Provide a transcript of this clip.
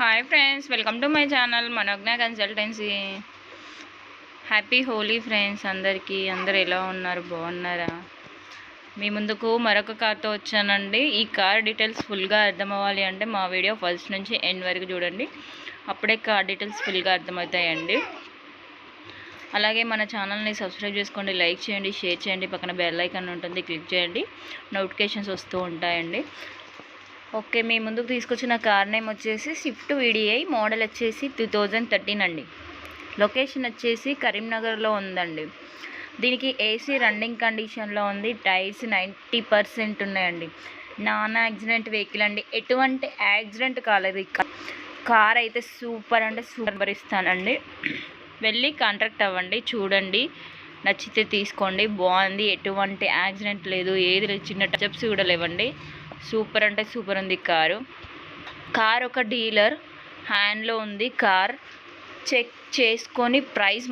Hi friends, welcome to my channel Manogna consultancy. Happy Holi friends. అందరూ ఎలా ఉన్నారు? బాగున్నారా? మీ ముందుకు మరొక కార్తో వచ్చానండి. ఈ కార్ డీటెయిల్స్ ఫుల్గా అర్థం అవ్వాలి అంటే మా వీడియో ఫస్ట్ నుంచి ఎండ్ వరకు చూడండి. అప్పుడే కార్ డీటెయిల్స్ ఫుల్గా అర్థమవుతాయండి. అలాగే మన ఛానల్ని సబ్స్క్రైబ్ చేసుకోండి, లైక్ చేయండి, షేర్ చేయండి. పక్కన బెల్ ఐకాన్ ఉంటుంది, క్లిక్ చేయండి. నోటిఫికేషన్స్ వస్తూ ఉంటాయండి. ఓకే, మీ ముందుకు తీసుకొచ్చిన కార్ నేమ్ వచ్చేసి స్విఫ్ట్ VDI, మోడల్ వచ్చేసి 2013 అండి. లొకేషన్ వచ్చేసి కరీంనగర్లో ఉందండి. దీనికి AC రన్నింగ్ కండిషన్లో ఉంది. టైర్స్ 90% ఉన్నాయండి. నాన్ యాక్సిడెంట్ వెహికల్ అండి. ఎటువంటి యాక్సిడెంట్ కాలేదు. కార్ అయితే సూపర్ అంటే సూపర్ భరిస్తానండి. వెళ్ళి కాంటాక్ట్ అవ్వండి, చూడండి, నచ్చితే తీసుకోండి. బాగుంది, ఎటువంటి యాక్సిడెంట్ లేదు, ఏది లేదు, చిన్న టచ్అప్స్ కూడా లేవండి. సూపర్ అంటే సూపర్ ఉంది కార్ ఒక డీలర్ హ్యాండ్లో ఉంది. కార్ చెక్ చేసుకొని ప్రైస్